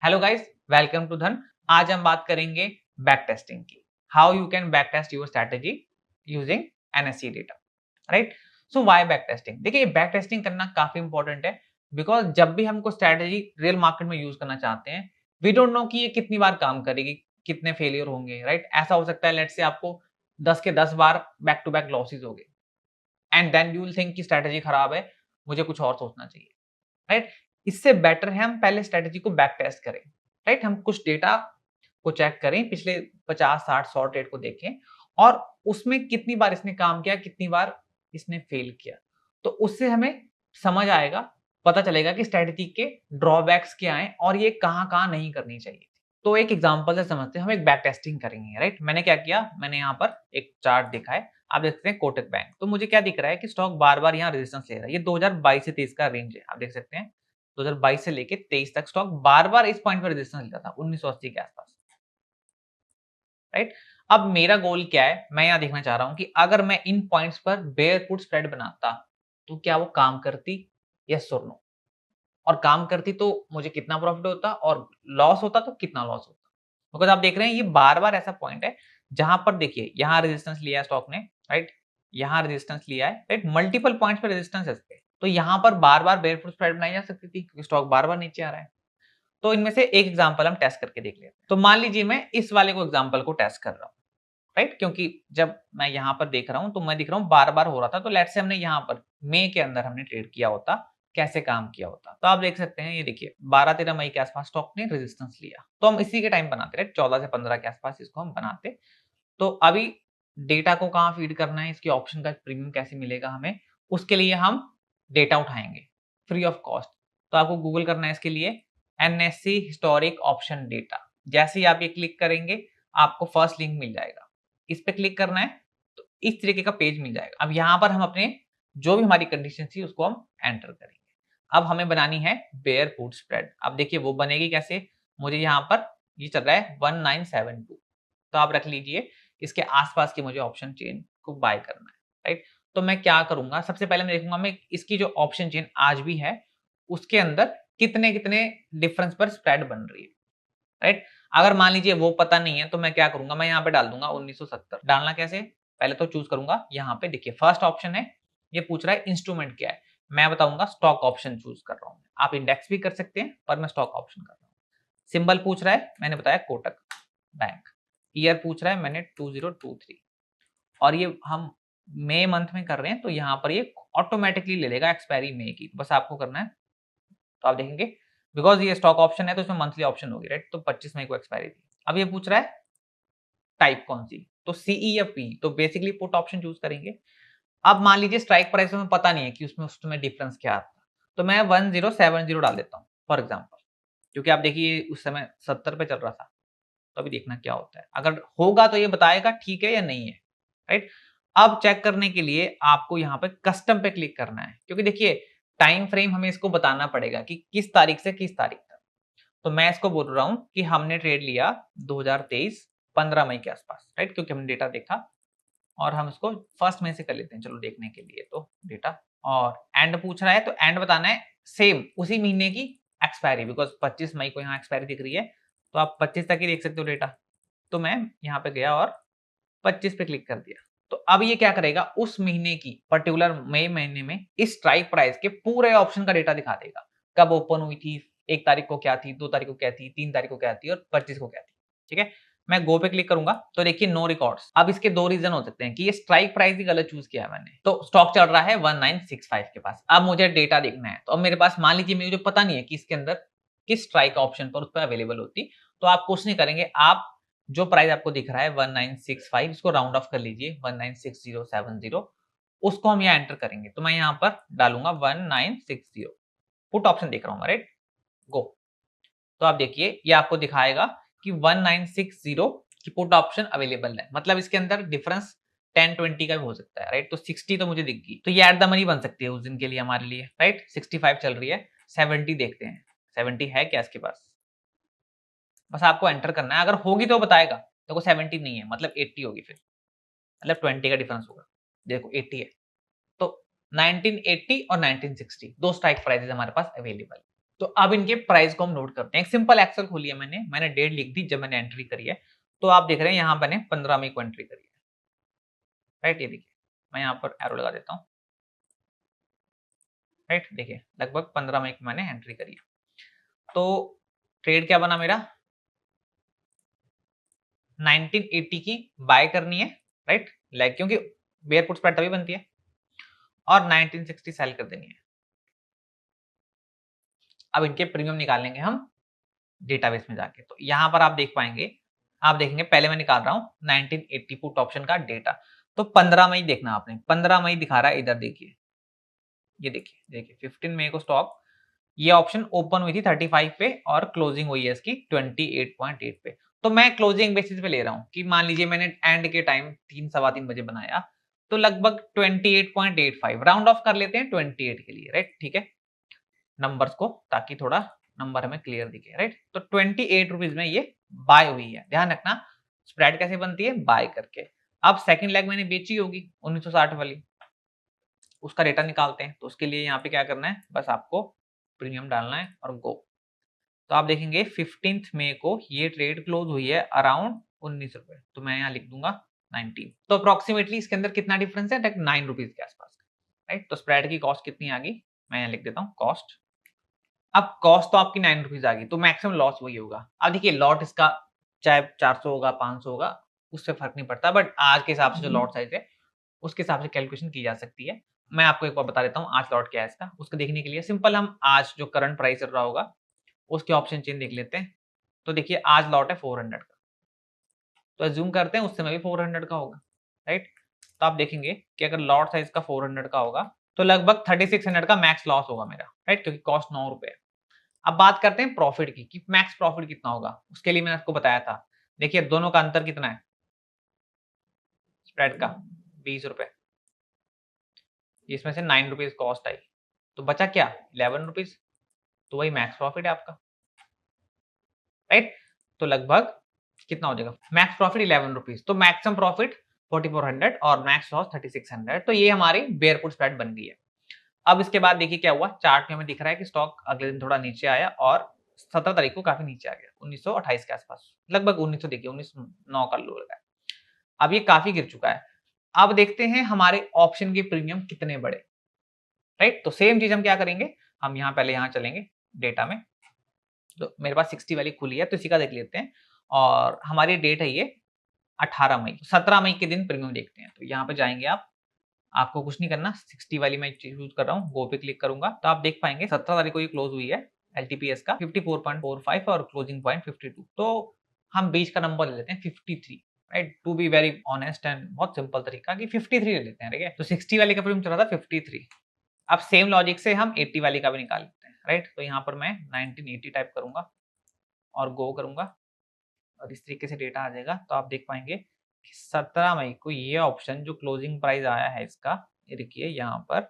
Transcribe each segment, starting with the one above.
Hello guys, welcome to धन। आज हम बात करेंगे बैक टेस्टिंग की। How you can back test your strategy using NSC data, right. So why back testing? देखिए, बैक टेस्टिंग करना काफी इंपॉर्टेंट है बिकॉज जब भी हमको स्ट्रेटेजी रियल मार्केट में यूज करना चाहते हैं, वी डोंट नो कि ये कितनी बार काम करेगी, कितने फेलियर होंगे, राइट। ऐसा हो सकता है लेट्स से आपको 10 के 10 बार बैक टू बैक लॉसेज हो गए and then you will think कि स्ट्रेटेजी खराब है, मुझे कुछ और सोचना चाहिए, राइट। इससे बेटर है हम पहले स्ट्रेटेजी को बैक टेस्ट करें, राइट। हम कुछ डेटा को चेक करें, पिछले 50 60 100 ट्रेड को देखें और उसमें कितनी बार इसने काम किया, कितनी बार इसने फेल किया। तो उससे हमें समझ आएगा, पता चलेगा कि स्ट्रेटेजी के ड्रॉबैक्स क्या हैं और ये कहाँ-कहाँ नहीं करनी चाहिए। तो एक एग्जांपल से समझते हैं, हम एक बैक टेस्टिंग करेंगे, राइट। मैंने क्या किया, मैंने यहाँ पर एक चार्ट दिखा है, आप देख सकते हैं कोटक बैंक। तो मुझे क्या दिख रहा है कि स्टॉक बार-बार यहाँ रेजिस्टेंस ले रहा है। ये 2022 से 23 का रेंज है, आप देख सकते हैं। 2022 से लेके 23 तक स्टॉक बार-बार इस पॉइंट पर रेजिस्टेंस लेता था, 1980 के आसपास, राइट। अब मेरा गोल क्या है, मैं यहाँ देखना चाह रहा हूँ कि अगर मैं इन पॉइंट्स पर बेयर पुट स्प्रेड बनाता तो क्या वो काम करती, यस और नो। और काम करती तो मुझे कितना प्रॉफिट होता और लॉस होता तो कितना लॉस होता। बिकॉज़ आप देख रहे हैं ये बार-बार ऐसा पॉइंट है जहां पर देखिए यहाँ रेजिस्टेंस लिया है स्टॉक ने, राइट। यहाँ रेजिस्टेंस लिया है, राइट। मल्टीपल पॉइंट्स पे रेजिस्टेंस है इसपे। तो यहाँ पर बार-बार बेयर पुट स्प्रेड बनाई जा सकती थी क्योंकि स्टॉक बार-बार नीचे आ रहा है। तो इनमें से एक एग्जांपल हम टेस्ट करके देख लेते हैं। तो मान लीजिए मैं इस वाले को एग्जांपल को टेस्ट कर रहा हूँ, राइट। क्योंकि जब मैं यहाँ पर देख रहा हूँ तो मैं देख रहा हूँ बार-बार हो रहा था। तो लेट्स से हमने यहाँ पर मई के अंदर हमने ट्रेड किया होता, कैसे काम किया होता। तो आप देख सकते हैं, ये देखिए 12-13 मई के आसपास स्टॉक ने रेजिस्टेंस लिया। तो हम इसी के टाइम बनाते, राइट। 14 से 15 के आसपास इसको हम बनाते। तो अभी डेटा को कहाँ फीड करना है, इसकी ऑप्शन का प्रीमियम कैसे मिलेगा हमें, उसके लिए हम डेटा उठाएंगे फ्री ऑफ कॉस्ट। तो आपको गूगल करना है इसके लिए एनएससी हिस्टोरिक ऑप्शन डेटा। जैसे ही आप ये क्लिक करेंगे आपको फर्स्ट लिंक मिल जाएगा, इस पे क्लिक करना है तो इस तरीके का पेज मिल जाएगा। अब यहाँ पर हम अपने जो भी हमारी कंडीशन थी उसको हम एंटर करेंगे। अब हमें बनानी है बेयर पुट स्प्रेड। अब देखिए वो बनेगी कैसे, मुझे यहाँ पर ये चल रहा है 1972। तो आप रख लीजिए इसके आसपास की मुझे ऑप्शन चेन को बाय करना है, राइट। तो मैं क्या करूंगा, सबसे पहले मैं देखूंगा मैं इसकी जो ऑप्शन चेन आज भी है उसके अंदर कितने कितने डिफरेंस पर स्प्रेड बन रही है, राइट। अगर मान लीजिए वो पता नहीं है तो मैं क्या करूंगा, मैं यहाँ पे डाल दूंगा 1970। डालना कैसे, पहले तो चूज करूंगा, यहाँ पे देखिए फर्स्ट ऑप्शन है, ये पूछ रहा है इंस्ट्रूमेंट क्या है। मैं बताऊंगा स्टॉक ऑप्शन चूज कर रहा हूँ। आप इंडेक्स भी कर सकते हैं पर मैं स्टॉक ऑप्शन कर रहा हूँ। सिंबल पूछ रहा है, मैंने बताया कोटक बैंक। ईयर पूछ रहा है, मैंने 2023। और ये हम मई मंथ में कर रहे हैं तो यहाँ पर ये ऑटोमेटिकली ले लेगा एक्सपायरी मई की। बस आपको करना है, तो आप देखेंगे बिकॉज ये स्टॉक ऑप्शन है तो इसमें मंथली ऑप्शन होगी, राइट। तो 25 मई को एक्सपायरी थी। अब ये पूछ रहा है टाइप कौन सी, तो सीई या पी। तो बेसिकली पुट ऑप्शन चूज करेंगे। अब मान लीजिए स्ट्राइक प्राइस में पता नहीं है कि उसमें डिफरेंस क्या आता, तो मैं 1070 डाल देता हूँ फॉर एग्जाम्पल। क्योंकि आप देखिए उस समय 70 पे चल रहा था। तो अभी देखना क्या होता है, अगर होगा तो ये बताएगा ठीक है या नहीं है, राइट। अब चेक करने के लिए आपको यहाँ पे कस्टम पे क्लिक करना है क्योंकि देखिए टाइम फ्रेम हमें इसको बताना पड़ेगा कि किस तारीख से किस तारीख तक। तो मैं इसको बोल रहा हूँ कि हमने ट्रेड लिया 2023 15 मई के आसपास, राइट। क्योंकि हमने डेटा देखा और हम इसको फर्स्ट मई से कर लेते हैं, चलो देखने के लिए। तो डेटा और एंड पूछ रहा है तो एंड बताना है सेम उसी महीने की एक्सपायरी, बिकॉज 25 मई को यहाँ एक्सपायरी दिख रही है तो आप 25 तक ही देख सकते हो डेटा। तो मैं यहाँ पे गया और 25 पे क्लिक कर दिया। तो अब ये क्या करेगा, उस महीने की पर्टिकुलर मई महीने में इस स्ट्राइक प्राइस के पूरे ऑप्शन का डेटा दिखा देगा। कब ओपन हुई थी, 1 तारीख को क्या थी, 2 तारीख को क्या थी, 3 तारीख को क्या थी और 25 को क्या थी, ठीक है। मैं गो पे क्लिक करूंगा तो देखिए नो रिकॉर्ड्स। अब इसके दो रीजन हो सकते हैं कि ये स्ट्राइक प्राइस ही गलत चूज किया है मैंने। तो स्टॉक चल रहा है 1965 के पास। अब मुझे डेटा देखना है तो अब मेरे पास मान लीजिए मुझे पता नहीं है कि इसके अंदर किस स्ट्राइक ऑप्शन पर उस पर अवेलेबल होती। तो आप कुछ नहीं करेंगे, आप जो प्राइस आपको दिख रहा है 1965, इसको राउंड ऑफ कर लीजिए 196070, उसको हम यहाँ एंटर करेंगे। तो मैं यहाँ पर डालूंगा 1960, पुट ऑप्शन देख रहा हूँ, राइट। गो। तो आप देखिए ये आपको दिखाएगा कि 1960 की पुट ऑप्शन अवेलेबल है, मतलब इसके अंदर डिफरेंस 10-20 का भी हो सकता है, राइट। तो 60 तो मुझे दिख गई, तो ये एट द मनी बन सकती है उस दिन के लिए हमारे लिए, राइट। 65 चल रही है, 70 देखते हैं, 70 है क्या इसके पास। बस आपको एंटर करना है, अगर होगी तो बताएगा। देखो 70 नहीं है मतलब 80 होगी, फिर मतलब 20 का डिफरेंस होगा। देखो 80 है तो 1980 और 1960 दो स्ट्राइक प्राइसेस हमारे पास अवेलेबल है, तो अब इनके प्राइस को हम नोट करते हैं। एक सिंपल एक्सेल खोली है मैंने डेट लिख दी जब मैंने एंट्री करी है। तो आप देख रहे हैं यहाँ मैंने 15 मई को एंट्री करी है, राइट? ये देखिए, मैं यहाँ पर एरो लगा देता हूँ, राइट? देखिए लगभग 15 मई को मैंने एंट्री करी है। तो ट्रेड क्या बना मेरा, 1980 की बाय करनी है, राइट? लाइक क्योंकि बेयर पुट स्प्रेड तभी बनती है, और 1960 सेल कर देनी है। अब इनके प्रीमियम निकालेंगे हम डेटाबेस में जाके। तो यहाँ पर आप देख पाएंगे, आप देखेंगे पहले मैं निकाल रहा हूँ 1980 पुट ऑप्शन का डेटा। तो 15 मई देखना आपने, 15 मई दिखा रहा है इधर, देखिए ये देखिए 15 मई को स्टॉक, ये ऑप्शन ओपन हुई थी 35 पे और क्लोजिंग हुई है इसकी 28.8 पे। तो मैं क्लोजिंग बेसिस पे ले रहा हूँ कि मान लीजिए मैंने एंड के टाइम 3 सवा 3 बजे बनाया, तो लगभग 28.85 राउंड ऑफ कर लेते हैं 28 के लिए, राइट? ठीक है, नंबर्स को, ताकि थोड़ा नंबर हमें क्लियर दिखे, राइट? तो 28 रुपीज में ये बाय हुई है। ध्यान रखना स्प्रेड कैसे बनती है, बाय करके। अब सेकंड लेग मैंने बेची होगी 1960 वाली, उसका डेटा निकालते हैं। तो उसके लिए यहाँ पे क्या करना है, बस आपको प्रीमियम डालना है और गो। तो आप देखेंगे 15 मई को ये ट्रेड क्लोज हुई है अराउंड 19 रुपए, तो मैं यहाँ लिख दूंगा 19। तो अप्रोक्सीमेटली इसके अंदर कितना डिफरेंस है, 9 रुपीज के आसपास, राइट? तो स्प्रेड की कॉस्ट कितनी आ गई, मैं यहाँ लिख देता हूँ कॉस्ट। अब कॉस्ट तो आपकी 9 रुपीज आ गई, तो मैक्सिमम लॉस वही होगा। अब देखिए लॉट इसका चाहे 400 होगा 500 होगा, उससे फर्क नहीं पड़ता, बट आज के हिसाब से जो लॉट साइज है उसके हिसाब से कैलकुलेशन की जा सकती है। मैं आपको एक बार बता देता हूँ आज लॉट क्या है इसका। उसको देखने के लिए सिंपल हम आज जो करंट प्राइस चल रहा होगा उसके ऑप्शन चेन देख लेते हैं। तो देखिए आज लॉट है 400 का, तो अज्यूम करते हैं उस समय भी 400 का होगा, राइट? तो आप देखेंगे कि अगर लॉट साइज का 400 का होगा तो लगभग 3600 का मैक्स लॉस होगा मेरा, राइट? क्योंकि कॉस्ट 9 रुपए है। अब बात करते हैं प्रॉफिट की कि मैक्स प्रॉफिट कितना होगा। उसके लिए मैंने आपको बताया था, देखिए दोनों का अंतर कितना है, स्प्रेड का 20 रुपए, इसमें से 9 रुपीज कॉस्ट आई, तो बचा क्या 11 रुपीज, तो वही मैक्स प्रॉफिट है आपका, राइट? तो लगभग कितना हो जाएगा, मैक्स प्रॉफिट 11 रुपीज, तो मैक्सिमम प्रॉफिट 4400 और मैक्स लॉस 3600। तो ये हमारी बेयर पुट स्प्रेड बन गई है। अब इसके बाद देखिए क्या हुआ, चार्ट में हमें दिख रहा है कि स्टॉक अगले दिन थोड़ा नीचे आया और 17 तारीख को काफी नीचे आ गया 1928 के आसपास, लगभग 1900, देखिए 1909 का लो लगा है। अब ये काफी गिर चुका है। अब देखते हैं हमारे ऑप्शन के प्रीमियम कितने बड़े, राइट? तो सेम चीज हम क्या करेंगे, हम यहाँ पहले यहाँ चलेंगे डेटा में। तो मेरे पास 60 वाली खुली है, तो इसी का देख लेते हैं। और हमारी डेट है ये 18 मई, 17 मई के दिन प्रीमियम देखते हैं। तो यहाँ पे जाएंगे आप, आपको कुछ नहीं करना, 60 वाली मैं चूज कर रहा हूँ, गो पे क्लिक करूंगा तो आप देख पाएंगे 17 तारीख को ये क्लोज हुई है एलटीपीएस का 54.45 और क्लोजिंग पॉइंट 52। तो हम बीच का नंबर ले लेते हैं 53, right? To be very honest and बहुत सिंपल तरीका कि 53 ले लेते हैं, ठीक है? तो 60 वाले का प्रीमियम चल रहा था 53। अब सेम लॉजिक से हम 80 वाली का भी निकाल लेते हैं, राइट? तो यहाँ पर मैं 1980 टाइप करूंगा और गो करूंगा और इस तरीके से डेटा आ जाएगा। तो आप देख पाएंगे कि 17 मई को ये ऑप्शन जो क्लोजिंग प्राइस आया है इसका, ये देखिए यहाँ पर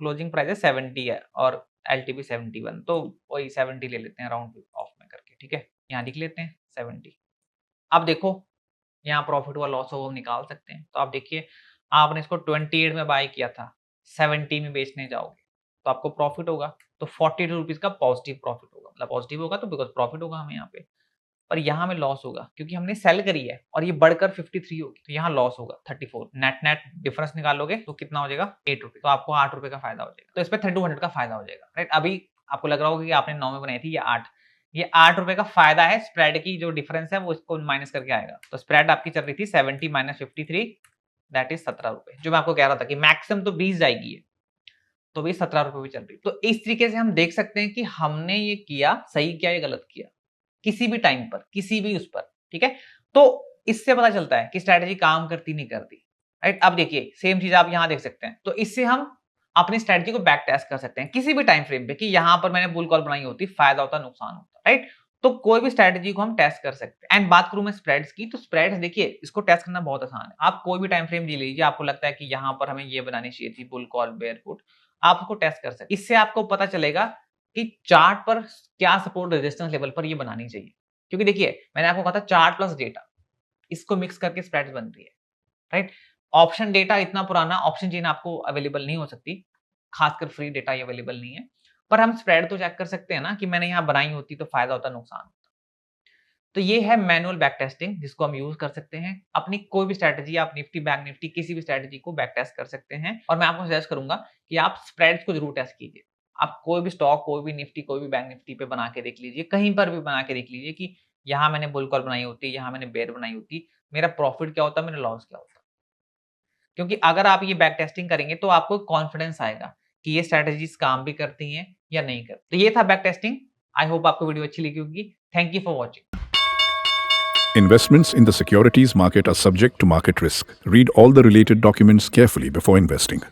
क्लोजिंग प्राइस है 70 है और एलटीपी 71, तो वही 70 ले लेते हैं राउंड ऑफ में करके, ठीक है? यहाँ लिख लेते हैं 70। अब देखो यहाँ प्रॉफिट हुआ लॉस हुआ निकाल सकते हैं। तो आप देखिए आपने इसको 28 में बाय किया था, 70 में बेचने जाओगे तो आपको प्रॉफिट होगा, तो 42 रुपीज का पॉजिटिव प्रॉफिट होगा। मतलब पॉजिटिव होगा तो बिकॉज प्रॉफिट होगा हमें यहाँ पे, पर यहाँ में लॉस होगा क्योंकि हमने सेल करी है और ये बढ़कर 53 होगी, तो यहाँ लॉस होगा 34। नेट नेट डिफरेंस निकालोगे तो कितना हो जाएगा 8 रुपए, तो आपको 8 रुपए का फायदा हो जाएगा। तो इस पर 3200 का फायदा हो जाएगा, राइट? अभी आपको लग रहा होगा कि आपने 9 में बनाई थी, ये 8 रुपए का फायदा है। स्प्रेड की जो डिफरेंस है वो इसको माइनस करके आएगा। तो स्प्रेड आपकी चल रही थी 70 माइनस 53, दैट इज 17 रुपए। जो मैं आपको कह रहा था कि मैक्सिमम तो 20 जाएगी, तो भी 17 रुपए भी चल रही। तो इस तरीके से हम देख सकते हैं कि हमने ये किया सही किया या गलत किया, किसी भी टाइम पर, किसी भी उस पर, ठीक है? तो इससे पता चलता है कि स्ट्रेटेजी काम करती नहीं करती, राइट? अब देखिए सेम चीज आप यहां देख सकते हैं। तो इससे हम अपनी स्ट्रेटेजी को बैक टेस्ट कर सकते हैं किसी भी टाइम फ्रेम पे कि यहां पर मैंने बुल कॉल बनाई होती, फायदा होता, नुकसान होता, राइट? तो कोई भी स्ट्रेटेजी को हम टेस्ट कर सकते हैं। एंड बात करूं मैं स्प्रेड्स की, तो स्प्रेड्स देखिए इसको टेस्ट करना बहुत आसान है। आप कोई भी टाइम फ्रेम ले लीजिए, आपको लगता है कि यहां पर हमें ये बनानी चाहिए थी बुल कॉल बेयर पुट, आप उसको टेस्ट कर सकते हैं। इससे आपको पता चलेगा कि चार्ट पर क्या सपोर्ट रेजिस्टेंस लेवल पर ये बनानी चाहिए। क्योंकि देखिए मैंने आपको कहा था चार्ट प्लस डेटा, इसको मिक्स करके स्प्रेड्स बन रही है, राइट? ऑप्शन डेटा इतना पुराना, ऑप्शन चेन आपको अवेलेबल नहीं हो सकती, खासकर फ्री डेटा ये अवेलेबल नहीं है। पर हम स्प्रेड तो चेक कर सकते हैं ना कि मैंने यहाँ बनाई होती तो फायदा होता, नुकसान होता। तो ये है मैनुअल बैक टेस्टिंग, जिसको हम यूज कर सकते हैं अपनी कोई भी स्ट्रैटेजी। आप निफ्टी बैंक निफ्टी किसी भी स्ट्रैटेजी को बैक टेस्ट कर सकते हैं। और मैं आपको सजेस्ट करूंगा कि आप स्प्रेड्स को जरूर टेस्ट कीजिए। आप कोई भी स्टॉक, कोई भी निफ्टी, कोई भी बैंक निफ्टी पे बना के देख लीजिए, कहीं पर भी बना के देख लीजिए कि यहाँ मैंने बुल कॉल बनाई होती, यहाँ मैंने बेयर बनाई होती, मेरा प्रॉफिट क्या होता, मेरा लॉस क्या होता। क्योंकि अगर आप ये बैक टेस्टिंग करेंगे तो आपको कॉन्फिडेंस आएगा कि ये स्ट्रैटेजीज काम भी करती हैं या नहीं करती। तो ये था बैक टेस्टिंग। आई होप आपको वीडियो अच्छी लगी होगी। Thank you for watching. Investments in the securities market are subject to market risk. Read all the related documents carefully before investing.